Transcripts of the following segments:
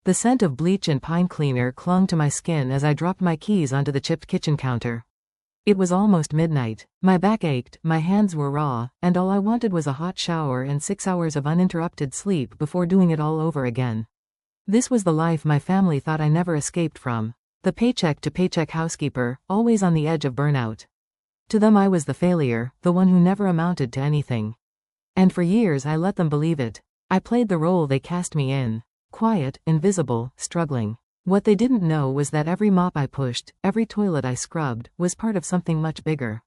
The scent of bleach and pine cleaner clung to my skin as I dropped my keys onto the chipped kitchen counter. It was almost midnight. My back ached, my hands were raw, and all I wanted was a hot shower and 6 hours of uninterrupted sleep before doing it all over again. This was the life my family thought I never escaped from. The paycheck to paycheck housekeeper, always on the edge of burnout. To them I was the failure, the one who never amounted to anything. And for years I let them believe it. I played the role they cast me in. Quiet, invisible, struggling. What they didn't know was that every mop I pushed, every toilet I scrubbed, was part of something much bigger.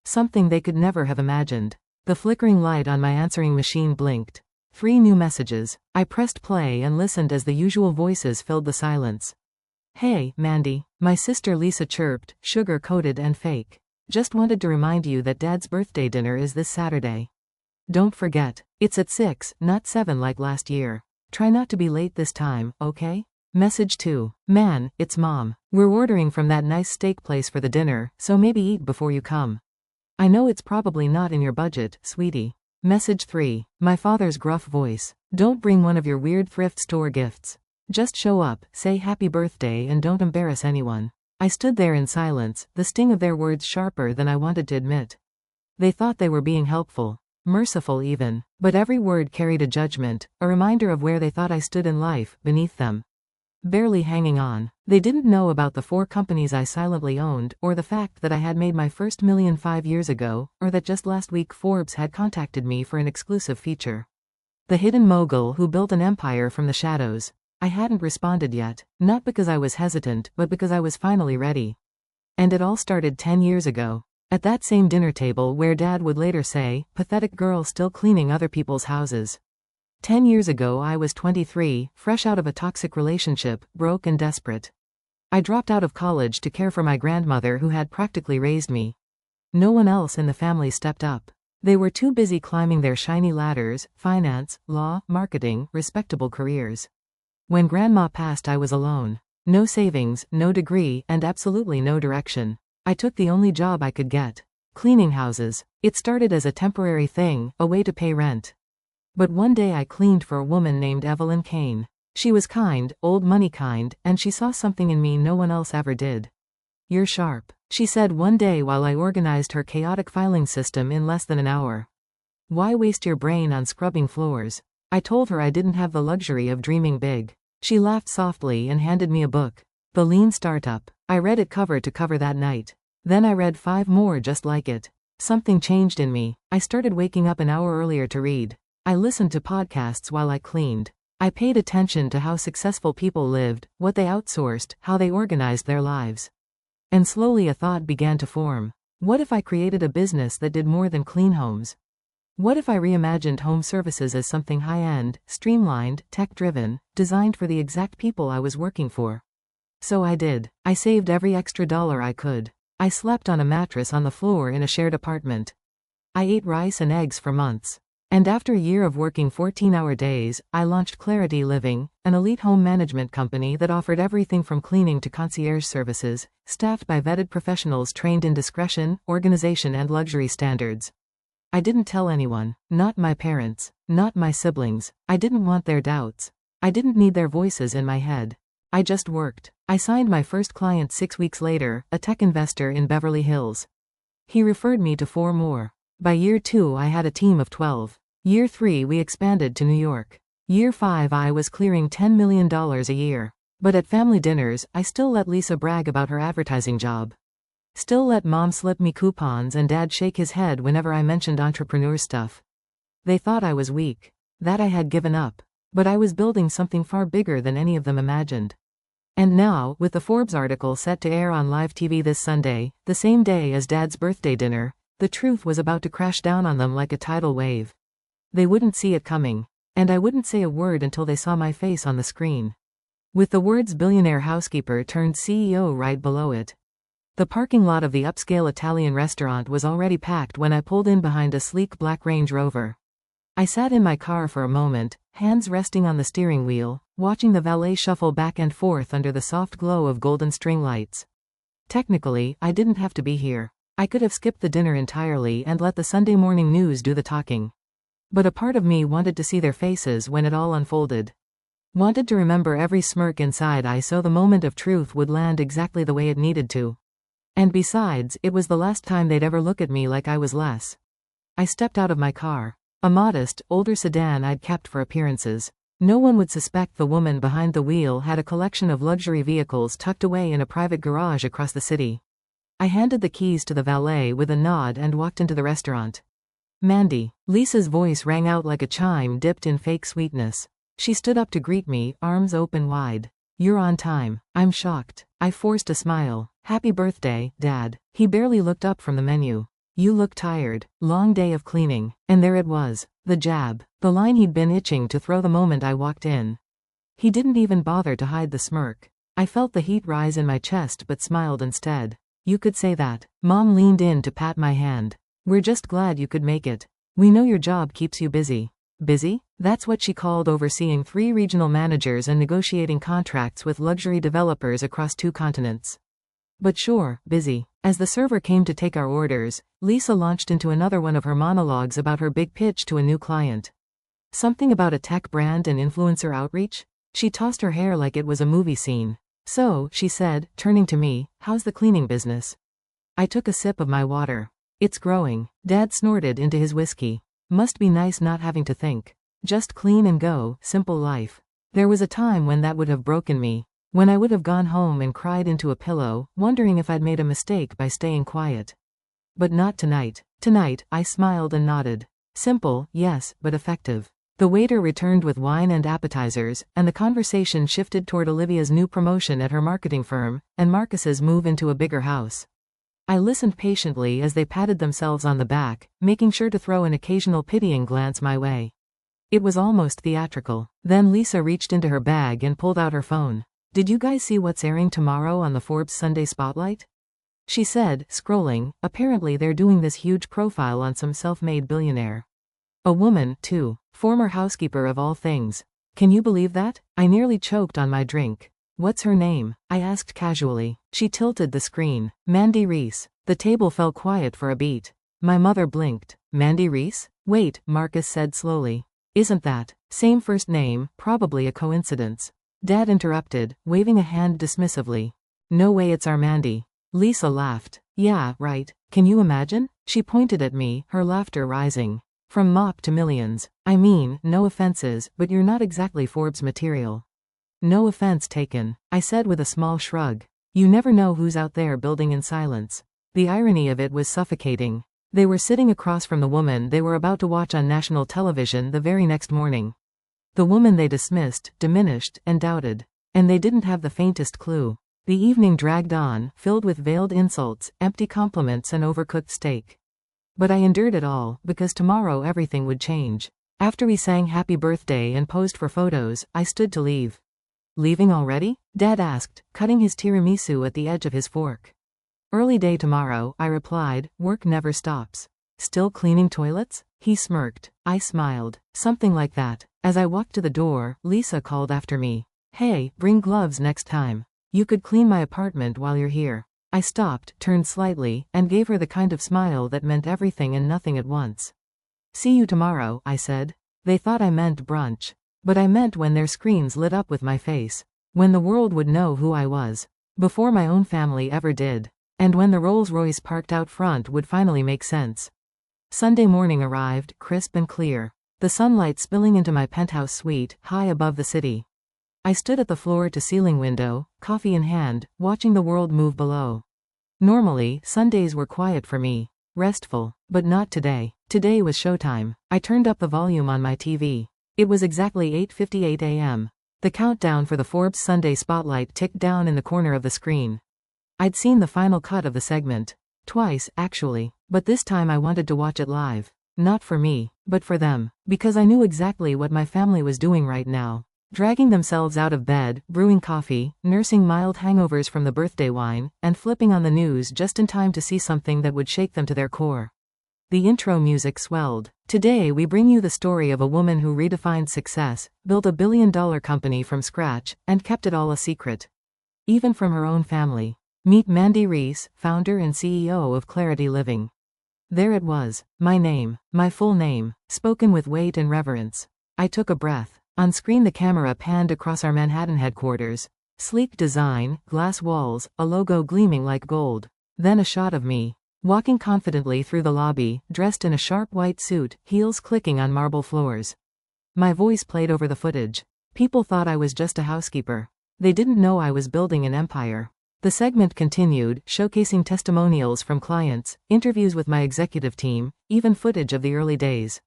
Something they could never have imagined. The flickering light on my answering machine blinked. 3 new messages. I pressed play and listened as the usual voices filled the silence. "Hey, Mandy," my sister Lisa chirped, sugar-coated and fake. "Just wanted to remind you that Dad's birthday dinner is this Saturday. Don't forget. It's at 6, not 7 like last year. Try not to be late this time, okay?" Message 2. "Man, it's Mom. We're ordering from that nice steak place for the dinner, so maybe eat before you come. I know it's probably not in your budget, sweetie." Message 3. My father's gruff voice. "Don't bring one of your weird thrift store gifts. Just show up, say happy birthday and don't embarrass anyone." I stood there in silence, the sting of their words sharper than I wanted to admit. They thought they were being helpful. Merciful even. But every word carried a judgment, a reminder of where they thought I stood in life, beneath them. Barely hanging on. They didn't know about the 4 companies I silently owned, or the fact that I had made my first million 5 years ago, or that just last week Forbes had contacted me for an exclusive feature. The hidden mogul who built an empire from the shadows. I hadn't responded yet, not because I was hesitant, but because I was finally ready. And it all started 10 years ago. At that same dinner table where Dad would later say, "Pathetic girl still cleaning other people's houses." 10 years ago I was 23, fresh out of a toxic relationship, broke and desperate. I dropped out of college to care for my grandmother who had practically raised me. No one else in the family stepped up. They were too busy climbing their shiny ladders, finance, law, marketing, respectable careers. When Grandma passed I was alone. No savings, no degree, and absolutely no direction. I took the only job I could get. Cleaning houses. It started as a temporary thing, a way to pay rent. But one day I cleaned for a woman named Evelyn Kane. She was kind, old money kind, and she saw something in me no one else ever did. "You're sharp," she said one day while I organized her chaotic filing system in less than an hour. "Why waste your brain on scrubbing floors?" I told her I didn't have the luxury of dreaming big. She laughed softly and handed me a book. The Lean Startup. I read it cover to cover that night. Then I read 5 more just like it. Something changed in me. I started waking up an hour earlier to read. I listened to podcasts while I cleaned. I paid attention to how successful people lived, what they outsourced, how they organized their lives. And slowly a thought began to form. What if I created a business that did more than clean homes? What if I reimagined home services as something high-end, streamlined, tech-driven, designed for the exact people I was working for? So I did. I saved every extra dollar I could. I slept on a mattress on the floor in a shared apartment. I ate rice and eggs for months. And after a year of working 14-hour days, I launched Clarity Living, an elite home management company that offered everything from cleaning to concierge services, staffed by vetted professionals trained in discretion, organization and luxury standards. I didn't tell anyone, not my parents, not my siblings. I didn't want their doubts. I didn't need their voices in my head. I just worked. I signed my first client 6 weeks later, a tech investor in Beverly Hills. He referred me to 4 more. By year 2 I had a team of 12. Year 3 we expanded to New York. Year 5 I was clearing $10 million a year. But at family dinners, I still let Lisa brag about her advertising job. Still let Mom slip me coupons and Dad shake his head whenever I mentioned entrepreneur stuff. They thought I was weak. That I had given up. But I was building something far bigger than any of them imagined. And now, with the Forbes article set to air on live TV this Sunday, the same day as Dad's birthday dinner, the truth was about to crash down on them like a tidal wave. They wouldn't see it coming. And I wouldn't say a word until they saw my face on the screen. With the words Billionaire Housekeeper turned CEO right below it. The parking lot of the upscale Italian restaurant was already packed when I pulled in behind a sleek black Range Rover. I sat in my car for a moment, hands resting on the steering wheel, watching the valet shuffle back and forth under the soft glow of golden string lights. Technically, I didn't have to be here. I could have skipped the dinner entirely and let the Sunday morning news do the talking. But a part of me wanted to see their faces when it all unfolded. Wanted to remember every smirk inside eye so the moment of truth would land exactly the way it needed to. And besides, it was the last time they'd ever look at me like I was less. I stepped out of my car. A modest, older sedan I'd kept for appearances. No one would suspect the woman behind the wheel had a collection of luxury vehicles tucked away in a private garage across the city. I handed the keys to the valet with a nod and walked into the restaurant. Mandy. Lisa's voice rang out like a chime dipped in fake sweetness. She stood up to greet me, arms open wide. You're on time. I'm shocked. I forced a smile. Happy birthday, Dad. He barely looked up from the menu. You look tired. Long day of cleaning. And there it was. The jab. The line he'd been itching to throw the moment I walked in. He didn't even bother to hide the smirk. I felt the heat rise in my chest but smiled instead. You could say that. Mom leaned in to pat my hand. We're just glad you could make it. We know your job keeps you busy. Busy? That's what she called overseeing 3 regional managers and negotiating contracts with luxury developers across 2 continents. But sure, busy. As the server came to take our orders, Lisa launched into another one of her monologues about her big pitch to a new client. Something about a tech brand and influencer outreach? She tossed her hair like it was a movie scene. So, she said, turning to me, how's the cleaning business? I took a sip of my water. It's growing. Dad snorted into his whiskey. Must be nice not having to think. Just clean and go, simple life. There was a time when that would have broken me. When I would have gone home and cried into a pillow, wondering if I'd made a mistake by staying quiet. But not tonight. Tonight, I smiled and nodded. Simple, yes, but effective. The waiter returned with wine and appetizers, and the conversation shifted toward Olivia's new promotion at her marketing firm, and Marcus's move into a bigger house. I listened patiently as they patted themselves on the back, making sure to throw an occasional pitying glance my way. It was almost theatrical. Then Lisa reached into her bag and pulled out her phone. Did you guys see what's airing tomorrow on the Forbes Sunday Spotlight? She said, scrolling. Apparently they're doing this huge profile on some self-made billionaire. A woman, too. Former housekeeper of all things. Can you believe that? I nearly choked on my drink. What's her name? I asked casually. She tilted the screen. Mandy Reese. The table fell quiet for a beat. My mother blinked. Mandy Reese? Wait, Marcus said slowly. Isn't that? Same first name, probably a coincidence. Dad interrupted, waving a hand dismissively. No way it's our Mandy. Lisa laughed. Yeah, right. Can you imagine? She pointed at me, her laughter rising. From mop to millions. I mean, no offenses, but you're not exactly Forbes material. No offense taken, I said with a small shrug. You never know who's out there building in silence. The irony of it was suffocating. They were sitting across from the woman they were about to watch on national television the very next morning. The woman they dismissed, diminished, and doubted. And they didn't have the faintest clue. The evening dragged on, filled with veiled insults, empty compliments and overcooked steak. But I endured it all, because tomorrow everything would change. After we sang happy birthday and posed for photos, I stood to leave. Leaving already? Dad asked, cutting his tiramisu at the edge of his fork. Early day tomorrow, I replied, work never stops. Still cleaning toilets? He smirked. I smiled. Something like that. As I walked to the door, Lisa called after me. Hey, bring gloves next time. You could clean my apartment while you're here. I stopped, turned slightly, and gave her the kind of smile that meant everything and nothing at once. See you tomorrow, I said. They thought I meant brunch. But I meant when their screens lit up with my face. When the world would know who I was. Before my own family ever did. And when the Rolls-Royce parked out front would finally make sense. Sunday morning arrived, crisp and clear. The sunlight spilling into my penthouse suite, high above the city. I stood at the floor-to-ceiling window, coffee in hand, watching the world move below. Normally, Sundays were quiet for me. Restful. But not today. Today was showtime. I turned up the volume on my TV. It was exactly 8:58 a.m. The countdown for the Forbes Sunday Spotlight ticked down in the corner of the screen. I'd seen the final cut of the segment. Twice, actually. But this time I wanted to watch it live. Not for me, but for them. Because I knew exactly what my family was doing right now. Dragging themselves out of bed, brewing coffee, nursing mild hangovers from the birthday wine, and flipping on the news just in time to see something that would shake them to their core. The intro music swelled. Today we bring you the story of a woman who redefined success, built a billion-dollar company from scratch, and kept it all a secret. Even from her own family. Meet Mandy Reese, founder and CEO of Clarity Living. There it was. My name. My full name. Spoken with weight and reverence. I took a breath. On screen the camera panned across our Manhattan headquarters. Sleek design, glass walls, a logo gleaming like gold. Then a shot of me, walking confidently through the lobby, dressed in a sharp white suit, heels clicking on marble floors. My voice played over the footage. People thought I was just a housekeeper. They didn't know I was building an empire. The segment continued, showcasing testimonials from clients, interviews with my executive team, even footage of the early days.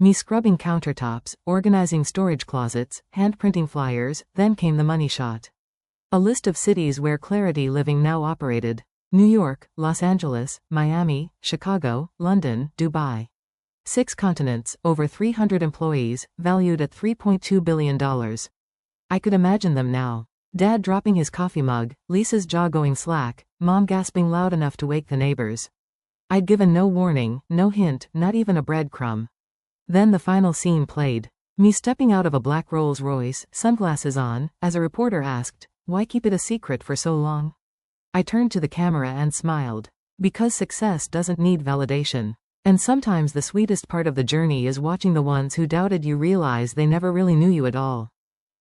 Me scrubbing countertops, organizing storage closets, hand-printing flyers, then came the money shot. A list of cities where Clarity Living now operated. New York, Los Angeles, Miami, Chicago, London, Dubai. 6 continents, over 300 employees, valued at $3.2 billion. I could imagine them now. Dad dropping his coffee mug, Lisa's jaw going slack, Mom gasping loud enough to wake the neighbors. I'd given no warning, no hint, not even a breadcrumb. Then the final scene played. Me stepping out of a black Rolls-Royce, sunglasses on, as a reporter asked, "Why keep it a secret for so long?" I turned to the camera and smiled. Because success doesn't need validation. And sometimes the sweetest part of the journey is watching the ones who doubted you realize they never really knew you at all.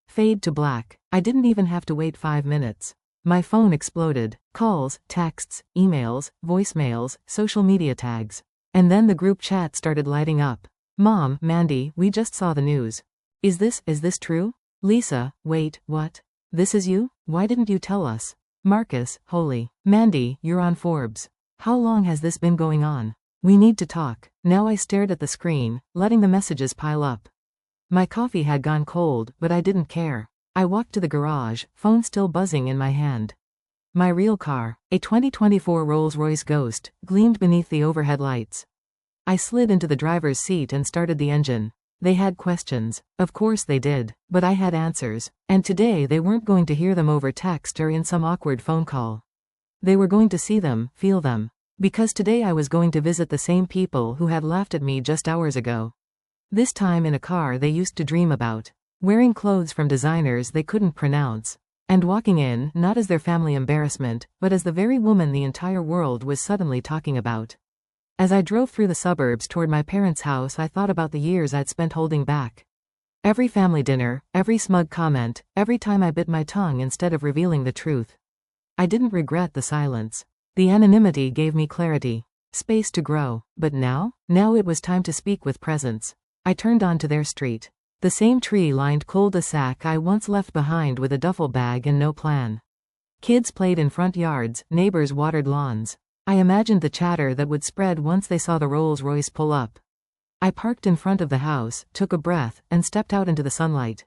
Fade to black. I didn't even have to wait 5 minutes. My phone exploded. Calls, texts, emails, voicemails, social media tags. And then the group chat started lighting up. "Mom, Mandy, we just saw the news. Is this true? Lisa, wait, what? This is you? Why didn't you tell us? Marcus, holy. Mandy, you're on Forbes. How long has this been going on? We need to talk." Now I stared at the screen, letting the messages pile up. My coffee had gone cold, but I didn't care. I walked to the garage, phone still buzzing in my hand. My real car, a 2024 Rolls-Royce Ghost, gleamed beneath the overhead lights. I slid into the driver's seat and started the engine. They had questions. Of course they did, but I had answers. And today they weren't going to hear them over text or in some awkward phone call. They were going to see them, feel them. Because today I was going to visit the same people who had laughed at me just hours ago. This time in a car they used to dream about. Wearing clothes from designers they couldn't pronounce. And walking in, not as their family embarrassment, but as the very woman the entire world was suddenly talking about. As I drove through the suburbs toward my parents' house, I thought about the years I'd spent holding back. Every family dinner, every smug comment, every time I bit my tongue instead of revealing the truth. I didn't regret the silence. The anonymity gave me clarity. Space to grow. But now? Now it was time to speak with presence. I turned onto their street. The same tree-lined cul-de-sac I once left behind with a duffel bag and no plan. Kids played in front yards, neighbors watered lawns. I imagined the chatter that would spread once they saw the Rolls-Royce pull up. I parked in front of the house, took a breath, and stepped out into the sunlight.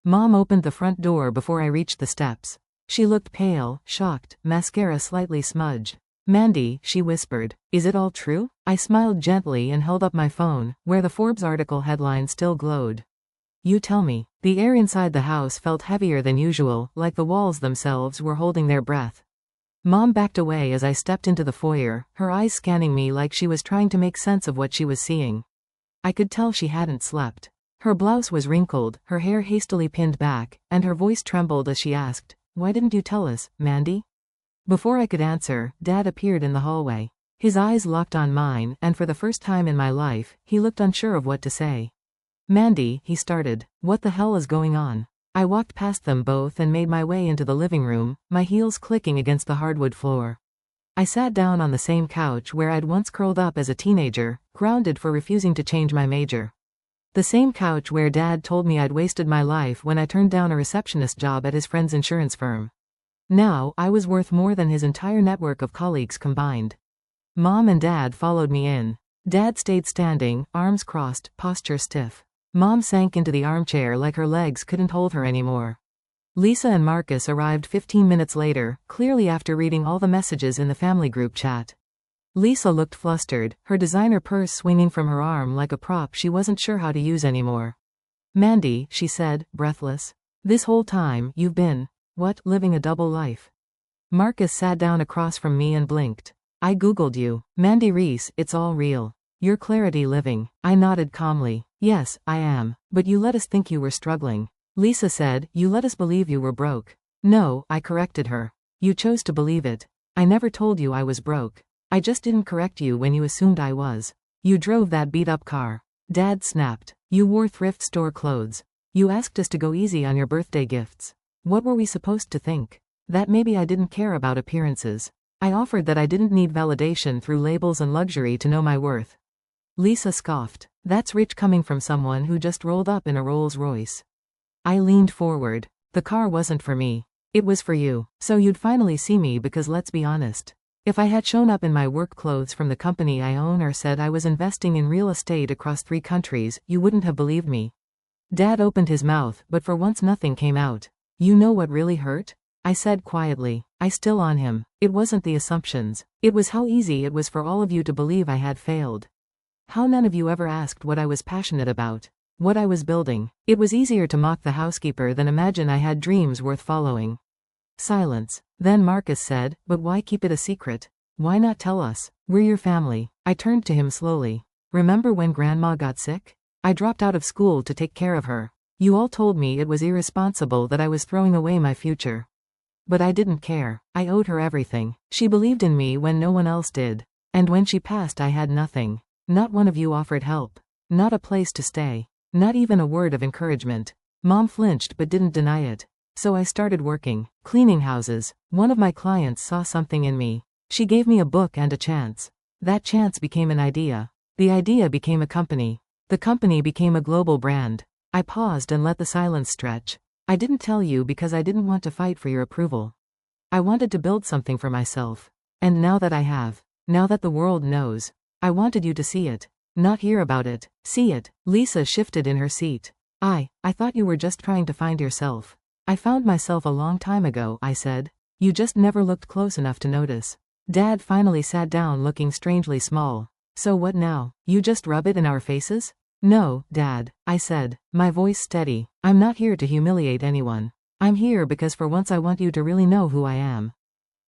Mom opened the front door before I reached the steps. She looked pale, shocked, mascara slightly smudged. "Mandy," she whispered, "is it all true?" I smiled gently and held up my phone, where the Forbes article headline still glowed. "You tell me." The air inside the house felt heavier than usual, like the walls themselves were holding their breath. Mom backed away as I stepped into the foyer, her eyes scanning me like she was trying to make sense of what she was seeing. I could tell she hadn't slept. Her blouse was wrinkled, her hair hastily pinned back, and her voice trembled as she asked, "Why didn't you tell us, Mandy?" Before I could answer, Dad appeared in the hallway. His eyes locked on mine, and for the first time in my life, he looked unsure of what to say. "Mandy," he started, "what the hell is going on?" I walked past them both and made my way into the living room, my heels clicking against the hardwood floor. I sat down on the same couch where I'd once curled up as a teenager, grounded for refusing to change my major. The same couch where Dad told me I'd wasted my life when I turned down a receptionist job at his friend's insurance firm. Now, I was worth more than his entire network of colleagues combined. Mom and Dad followed me in. Dad stayed standing, arms crossed, posture stiff. Mom sank into the armchair like her legs couldn't hold her anymore. Lisa and Marcus arrived 15 minutes later, clearly after reading all the messages in the family group chat. Lisa looked flustered, her designer purse swinging from her arm like a prop she wasn't sure how to use anymore. "Mandy," she said, breathless. "This whole time, you've been, living a double life." Marcus sat down across from me and blinked. "I googled you. Mandy Reese, it's all real. You're Clarity Living." I nodded calmly. "Yes, I am. But you let us think you were struggling." Lisa said, "You let us believe you were broke." "No," I corrected her. "You chose to believe it. I never told you I was broke. I just didn't correct you when you assumed I was. You drove that beat-up car." Dad snapped. "You wore thrift store clothes. You asked us to go easy on your birthday gifts. What were we supposed to think? That maybe I didn't care about appearances. I offered that I didn't need validation through labels and luxury to know my worth. Lisa scoffed. That's rich coming from someone who just rolled up in a Rolls-Royce. I leaned forward. The car wasn't for me. It was for you. So you'd finally see me because let's be honest. If I had shown up in my work clothes from the company I own or said I was investing in real estate across 3 countries, you wouldn't have believed me. Dad opened his mouth, but for once nothing came out. You know what really hurt? I said quietly. I still on him. It wasn't the assumptions. It was how easy it was for all of you to believe I had failed. How none of you ever asked what I was passionate about. What I was building. It was easier to mock the housekeeper than imagine I had dreams worth following. Silence. Then Marcus said, but why keep it a secret? Why not tell us? We're your family. I turned to him slowly. Remember when Grandma got sick? I dropped out of school to take care of her. You all told me it was irresponsible that I was throwing away my future. But I didn't care. I owed her everything. She believed in me when no one else did. And when she passed I had nothing. Not one of you offered help. Not a place to stay. Not even a word of encouragement. Mom flinched but didn't deny it. So I started working, cleaning houses. One of my clients saw something in me. She gave me a book and a chance. That chance became an idea. The idea became a company. The company became a global brand. I paused and let the silence stretch. I didn't tell you because I didn't want to fight for your approval. I wanted to build something for myself. And now that I have, now that the world knows, I wanted you to see it. Not hear about it, see it. Lisa shifted in her seat. I thought you were just trying to find yourself. I found myself a long time ago, I said. You just never looked close enough to notice. Dad finally sat down looking strangely small. So what now? You just rub it in our faces? No, Dad, I said, my voice steady. I'm not here to humiliate anyone. I'm here because for once I want you to really know who I am.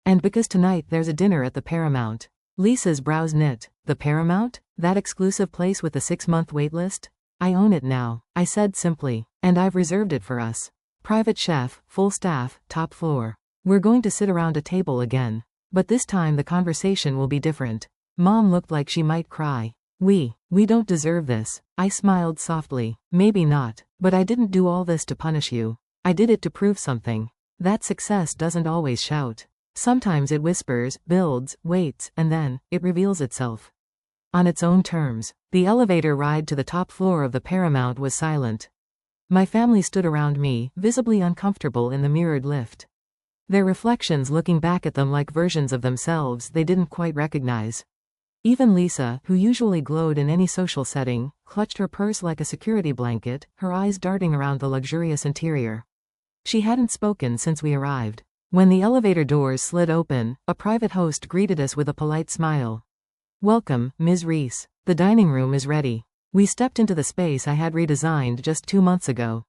And because tonight there's a dinner at the Paramount. Lisa's brows knit. The Paramount? That exclusive place with the 6-month waitlist? I own it now, I said simply. And I've reserved it for us. Private chef, full staff, top floor. We're going to sit around a table again. But this time the conversation will be different. Mom looked like she might cry. We don't deserve this. I smiled softly. Maybe not. But I didn't do all this to punish you. I did it to prove something. That success doesn't always shout. Sometimes it whispers, builds, waits, and then, it reveals itself. On its own terms. The elevator ride to the top floor of the Paramount was silent. My family stood around me, visibly uncomfortable in the mirrored lift. Their reflections looking back at them like versions of themselves they didn't quite recognize. Even Lisa, who usually glowed in any social setting, clutched her purse like a security blanket, her eyes darting around the luxurious interior. She hadn't spoken since we arrived. When the elevator doors slid open, a private host greeted us with a polite smile. Welcome, Ms. Reese. The dining room is ready. We stepped into the space I had redesigned just 2 months ago.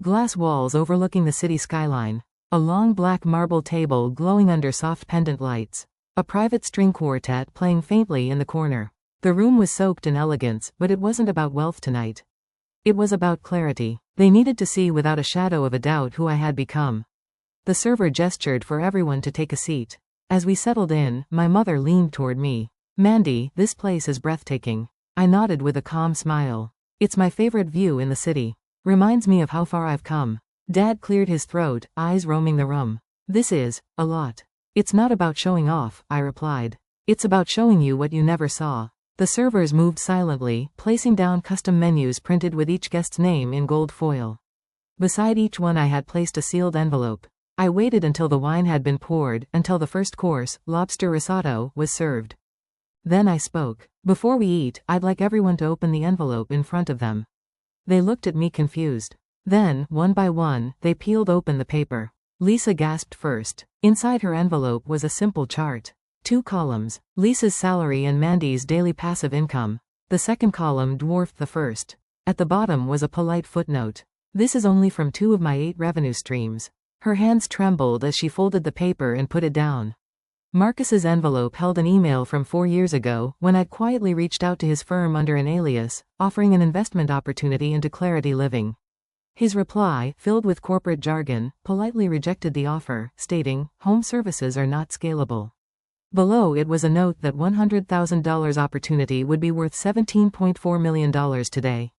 Glass walls overlooking the city skyline. A long black marble table glowing under soft pendant lights. A private string quartet playing faintly in the corner. The room was soaked in elegance, but it wasn't about wealth tonight. It was about clarity. They needed to see without a shadow of a doubt who I had become. The server gestured for everyone to take a seat. As we settled in, my mother leaned toward me. Mandy, this place is breathtaking. I nodded with a calm smile. It's my favorite view in the city. Reminds me of how far I've come. Dad cleared his throat, eyes roaming the room. This is a lot. It's not about showing off, I replied. It's about showing you what you never saw. The servers moved silently, placing down custom menus printed with each guest's name in gold foil. Beside each one I had placed a sealed envelope. I waited until the wine had been poured, until the first course, lobster risotto, was served. Then I spoke. Before we eat, I'd like everyone to open the envelope in front of them. They looked at me confused. Then, one by one, they peeled open the paper. Lisa gasped first. Inside her envelope was a simple chart. 2 columns. Lisa's salary and Mandy's daily passive income. The second column dwarfed the first. At the bottom was a polite footnote. This is only from 2 of my 8 revenue streams. Her hands trembled as she folded the paper and put it down. Marcus's envelope held an email from 4 years ago, when I'd quietly reached out to his firm under an alias, offering an investment opportunity into Clarity Living. His reply, filled with corporate jargon, politely rejected the offer, stating, home services are not scalable. Below it was a note that $100,000 opportunity would be worth $17.4 million today.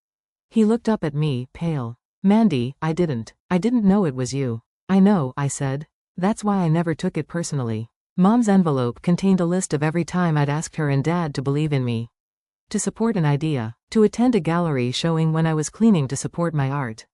He looked up at me, pale. Mandy, I didn't know it was you. I know, I said. That's why I never took it personally. Mom's envelope contained a list of every time I'd asked her and Dad to believe in me. To support an idea. To attend a gallery showing when I was cleaning to support my art.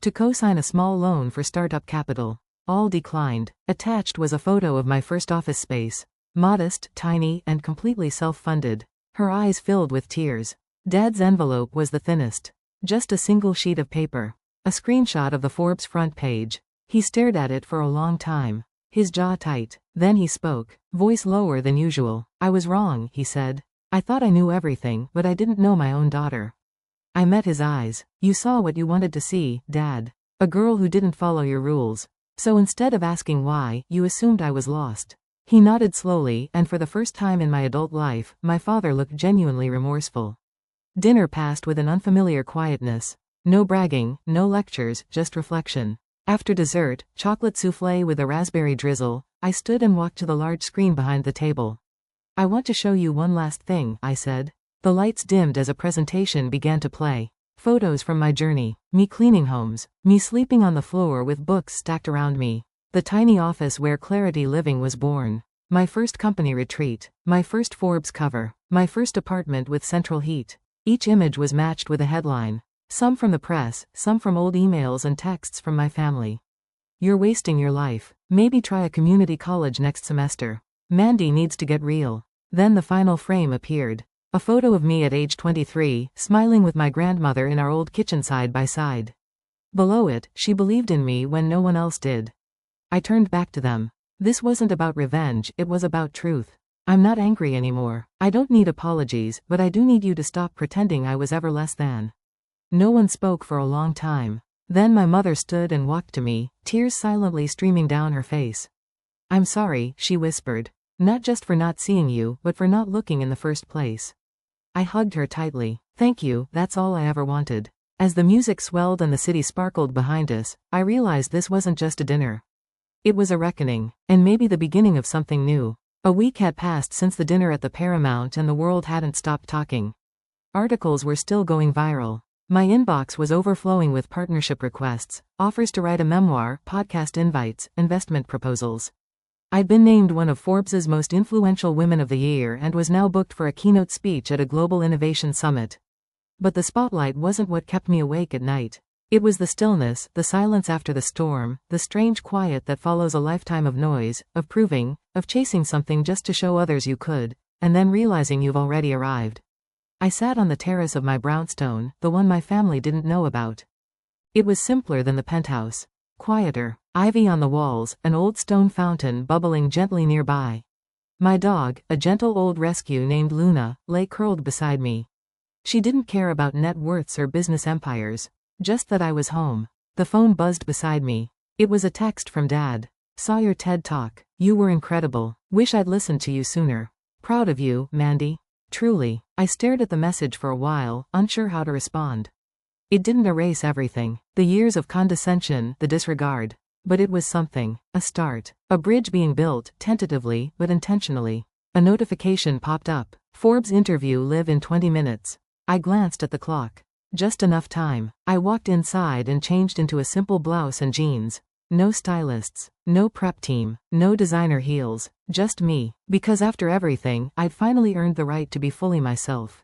To co-sign a small loan for startup capital. All declined. Attached was a photo of my first office space. Modest, tiny, and completely self-funded. Her eyes filled with tears. Dad's envelope was the thinnest. Just a single sheet of paper. A screenshot of the Forbes front page. He stared at it for a long time. His jaw tight. Then he spoke. Voice lower than usual. I was wrong, he said. I thought I knew everything, but I didn't know my own daughter. I met his eyes. You saw what you wanted to see, Dad. A girl who didn't follow your rules. So instead of asking why, you assumed I was lost. He nodded slowly, and for the first time in my adult life, my father looked genuinely remorseful. Dinner passed with an unfamiliar quietness. No bragging, no lectures, just reflection. After dessert, chocolate soufflé with a raspberry drizzle, I stood and walked to the large screen behind the table. I want to show you one last thing, I said. The lights dimmed as a presentation began to play. Photos from my journey. Me cleaning homes. Me sleeping on the floor with books stacked around me. The tiny office where Clarity Living was born. My first company retreat. My first Forbes cover. My first apartment with central heat. Each image was matched with a headline. Some from the press, some from old emails and texts from my family. You're wasting your life. Maybe try a community college next semester. Mandy needs to get real. Then the final frame appeared. A photo of me at age 23, smiling with my grandmother in our old kitchen side by side. Below it, she believed in me when no one else did. I turned back to them. This wasn't about revenge, it was about truth. I'm not angry anymore. I don't need apologies, but I do need you to stop pretending I was ever less than. No one spoke for a long time. Then my mother stood and walked to me, tears silently streaming down her face. I'm sorry, she whispered. Not just for not seeing you, but for not looking in the first place. I hugged her tightly. Thank you, that's all I ever wanted. As the music swelled and the city sparkled behind us, I realized this wasn't just a dinner. It was a reckoning, and maybe the beginning of something new. A week had passed since the dinner at the Paramount and the world hadn't stopped talking. Articles were still going viral. My inbox was overflowing with partnership requests, offers to write a memoir, podcast invites, investment proposals. I'd been named one of Forbes' most influential women of the year and was now booked for a keynote speech at a global innovation summit. But the spotlight wasn't what kept me awake at night. It was the stillness, the silence after the storm, the strange quiet that follows a lifetime of noise, of proving, of chasing something just to show others you could, and then realizing you've already arrived. I sat on the terrace of my brownstone, the one my family didn't know about. It was simpler than the penthouse. Quieter. Ivy on the walls, an old stone fountain bubbling gently nearby. My dog, a gentle old rescue named Luna, lay curled beside me. She didn't care about net worths or business empires. Just that I was home. The phone buzzed beside me. It was a text from Dad. Saw your TED Talk. You were incredible. Wish I'd listened to you sooner. Proud of you, Mandy. Truly. I stared at the message for a while, unsure how to respond. It didn't erase everything. The years of condescension, the disregard. But it was something. A start. A bridge being built, tentatively, but intentionally. A notification popped up. Forbes interview live in 20 minutes. I glanced at the clock. Just enough time. I walked inside and changed into a simple blouse and jeans. No stylists. No prep team. No designer heels. Just me. Because after everything, I'd finally earned the right to be fully myself.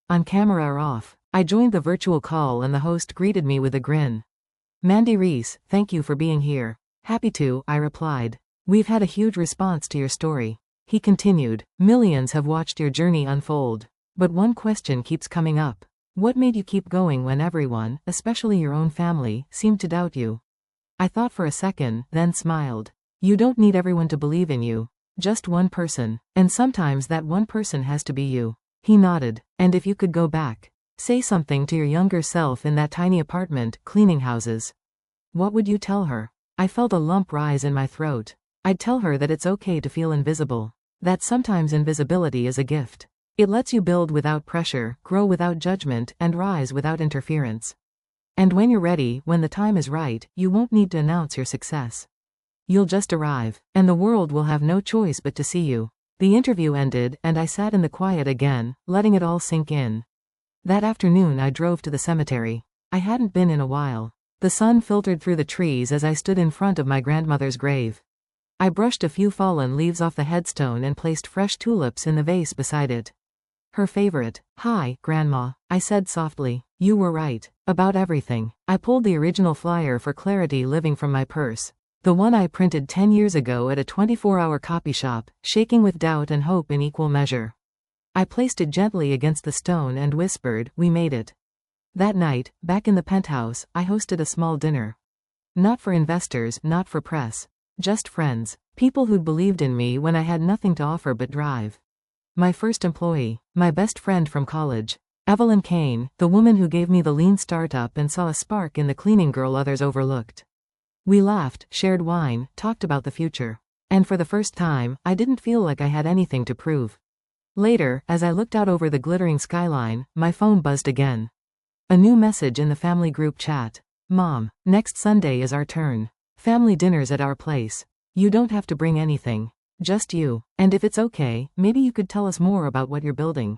On camera or off. I joined the virtual call and the host greeted me with a grin. Mandy Reese, thank you for being here. Happy to, I replied. We've had a huge response to your story. He continued. Millions have watched your journey unfold. But one question keeps coming up. What made you keep going when everyone, especially your own family, seemed to doubt you? I thought for a second, then smiled. You don't need everyone to believe in you. Just one person. And sometimes that one person has to be you. He nodded. And if you could go back, say something to your younger self in that tiny apartment, cleaning houses. What would you tell her? I felt a lump rise in my throat. I'd tell her that it's okay to feel invisible. That sometimes invisibility is a gift. It lets you build without pressure, grow without judgment, and rise without interference. And when you're ready, when the time is right, you won't need to announce your success. You'll just arrive, and the world will have no choice but to see you. The interview ended, and I sat in the quiet again, letting it all sink in. That afternoon I drove to the cemetery. I hadn't been in a while. The sun filtered through the trees as I stood in front of my grandmother's grave. I brushed a few fallen leaves off the headstone and placed fresh tulips in the vase beside it. Her favorite. "Hi, Grandma," I said softly. "You were right. About everything." I pulled the original flyer for Clarity Living from my purse. The one I printed 10 years ago at a 24-hour copy shop, shaking with doubt and hope in equal measure. I placed it gently against the stone and whispered, "We made it." That night, back in the penthouse, I hosted a small dinner. Not for investors, not for press. Just friends. People who'd believed in me when I had nothing to offer but drive. My first employee. My best friend from college. Evelyn Kane, the woman who gave me the lean startup and saw a spark in the cleaning girl others overlooked. We laughed, shared wine, talked about the future. And for the first time, I didn't feel like I had anything to prove. Later, as I looked out over the glittering skyline, my phone buzzed again. A new message in the family group chat. "Mom, next Sunday is our turn. Family dinner's at our place. You don't have to bring anything. Just you. And if it's okay, maybe you could tell us more about what you're building.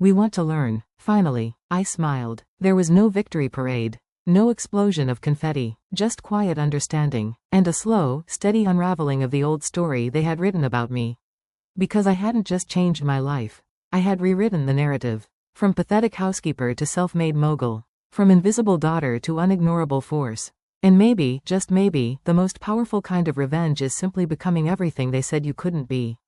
We want to learn." Finally, I smiled. There was no victory parade. No explosion of confetti. Just quiet understanding. And a slow, steady unraveling of the old story they had written about me. Because I hadn't just changed my life. I had rewritten the narrative. From pathetic housekeeper to self-made mogul. From invisible daughter to unignorable force. And maybe, just maybe, the most powerful kind of revenge is simply becoming everything they said you couldn't be.